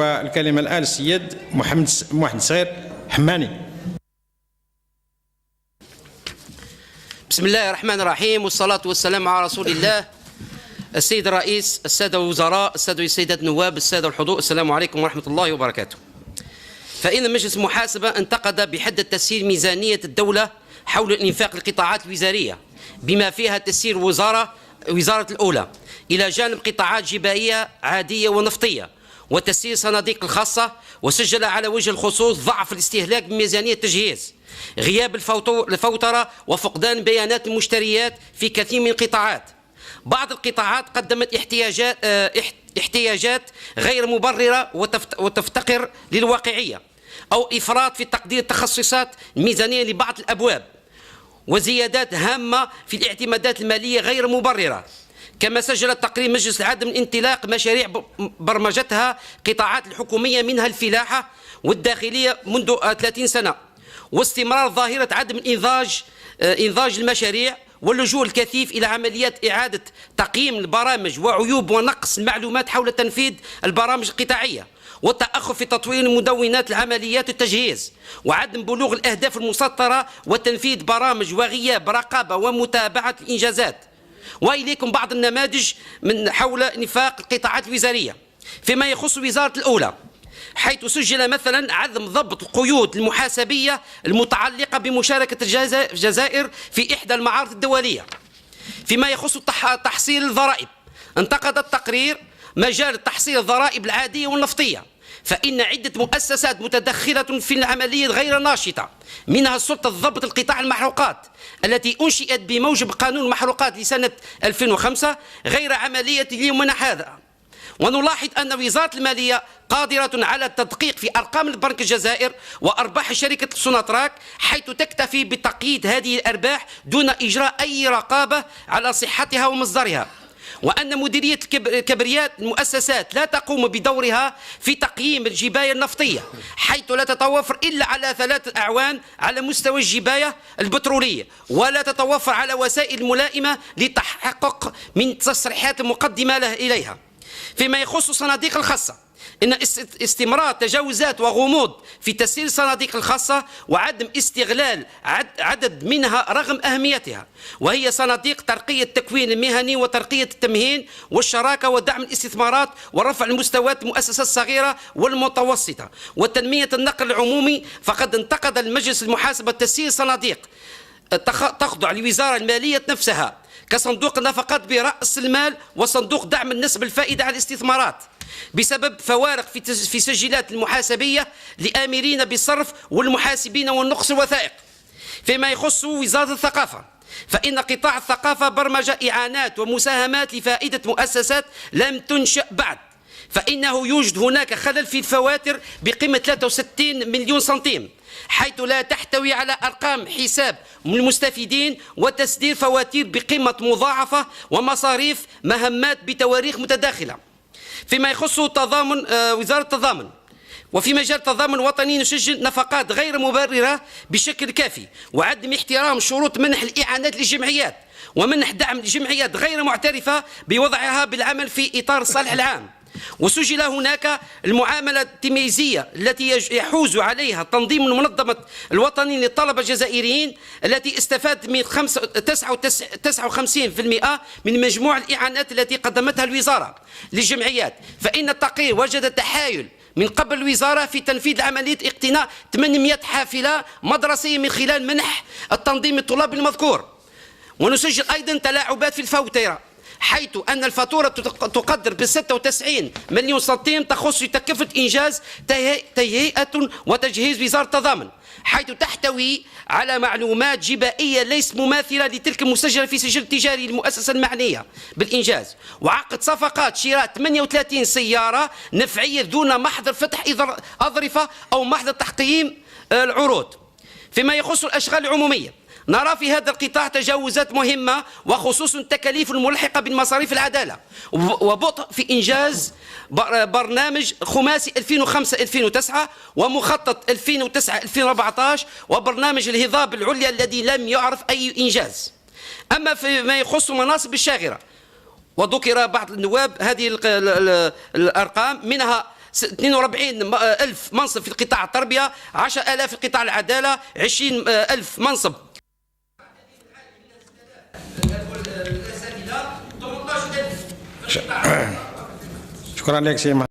والكلمة الآن السيد محمد صغير حماني. بسم الله الرحمن الرحيم، والصلاة والسلام على رسول الله. السيد الرئيس، السادة الوزراء، السادة والسيدات النواب، السادة الحضور، السلام عليكم ورحمة الله وبركاته. فإن مجلس المحاسبة انتقد بحد تسيير ميزانية الدولة حول الإنفاق القطاعات الوزارية بما فيها تسيير وزارة الأولى إلى جانب قطاعات جبائية عادية ونفطية وتسيير صناديق الخاصة، وسجل على وجه الخصوص ضعف الاستهلاك بميزانية التجهيز، غياب الفوترة وفقدان بيانات المشتريات في كثير من القطاعات. بعض القطاعات قدمت احتياجات غير مبررة وتفتقر للواقعية، أو إفراط في تقدير التخصصات الميزانية لبعض الأبواب، وزيادات هامة في الاعتمادات المالية غير مبررة. كما سجل تقرير مجلس العدل من انطلاق مشاريع برمجتها قطاعات الحكومية منها الفلاحة والداخلية منذ 30 سنة، واستمرار ظاهرة عدم إنضاج المشاريع واللجوء الكثيف إلى عمليات إعادة تقييم البرامج وعيوب ونقص المعلومات حول تنفيذ البرامج القطاعية، والتأخر في تطوير المدونات العمليات التجهيز، وعدم بلوغ الأهداف المسطرة وتنفيذ برامج، وغياب رقابة ومتابعة الإنجازات. وإليكم بعض النماذج من حول نفاق القطاعات الوزارية فيما يخص وزارة الأولى، حيث سجل مثلا عدم ضبط القيود المحاسبية المتعلقة بمشاركة الجزائر في إحدى المعارض الدولية. فيما يخص تحصيل الضرائب، انتقد التقرير مجال تحصيل الضرائب العادية والنفطية، فإن عدة مؤسسات متدخلة في العملية غير ناشطة، منها سلطة ضبط القطاع المحروقات التي أنشئت بموجب قانون المحروقات لسنة 2005 غير عملية ليومنا هذا. ونلاحظ أن وزارة المالية قادرة على التدقيق في أرقام البنك الجزائر وأرباح شركة سوناتراك، حيث تكتفي بتقييد هذه الأرباح دون إجراء أي رقابة على صحتها ومصدرها، وأن مديرية كبريات المؤسسات لا تقوم بدورها في تقييم الجباية النفطية، حيث لا تتوفر إلا على 3 أعوان على مستوى الجباية البترولية، ولا تتوفر على وسائل ملائمة لتحقق من التصريحات المقدمة إليها. فيما يخص الصناديق الخاصة، إن استمرار تجاوزات وغموض في تسيير الصناديق الخاصة وعدم استغلال عدد منها رغم أهميتها، وهي صناديق ترقية التكوين المهني وترقية التمهين والشراكة ودعم الاستثمارات ورفع المستويات المؤسسات الصغيرة والمتوسطة وتنمية النقل العمومي. فقد انتقد المجلس المحاسبة تسيير صناديق تخضع لوزارة المالية نفسها كصندوق النفقات برأس المال وصندوق دعم النسب الفائدة على الاستثمارات بسبب فوارق في سجلات المحاسبية لآمرين بالصرف والمحاسبين والنقص الوثائق. فيما يخص وزارة الثقافة، فإن قطاع الثقافة برمج إعانات ومساهمات لفائدة مؤسسات لم تنشأ بعد، فإنه يوجد هناك خلل في الفواتر بقيمة 63 مليون سنتيم، حيث لا تحتوي على أرقام حساب المستفيدين وتسدير فواتير بقيمة مضاعفة ومصاريف مهمات بتواريخ متداخلة. فيما يخص وزارة التضامن، وفي مجال التضامن الوطني نسجل نفقات غير مبررة بشكل كافي، وعدم احترام شروط منح الإعانات للجمعيات، ومنح دعم لجمعيات غير معترفة بوضعها بالعمل في إطار الصالح العام. وسجل هناك المعاملة التمييزية التي يحوز عليها تنظيم المنظمة الوطني للطلبة الجزائريين التي استفاد من 59% من مجموع الإعانات التي قدمتها الوزارة للجمعيات. فإن التقرير وجد تحايل من قبل الوزارة في تنفيذ عملية اقتناء 800 حافلة مدرسية من خلال منح التنظيم الطلابي المذكور. ونسجل أيضا تلاعبات في الفواتير، حيث أن الفاتورة تقدر ب 96 مليون سنتيم تخص تكلفة إنجاز تهيئة وتجهيز وزارة التضامن، حيث تحتوي على معلومات جبائية ليست مماثلة لتلك المسجلة في سجل تجاري للمؤسسة المعنية بالإنجاز، وعقد صفقات شراء 38 سيارة نفعية دون محضر فتح أظرفة أو محضر تقييم العروض. فيما يخص الأشغال العمومية، نرى في هذا القطاع تجاوزات مهمة، وخصوصا التكاليف الملحقة بالمصاريف العدالة، وبطء في إنجاز برنامج خماسي 2005-2009 ومخطط 2009-2014 وبرنامج الهضاب العليا الذي لم يعرف أي إنجاز. أما فيما يخص مناصب الشاغرة، وذكر بعض النواب هذه الأرقام، منها 42 ألف منصب في قطاع التربية، 10,000 في قطاع العدالة، 20 ألف منصب شكرا لك سي محمد.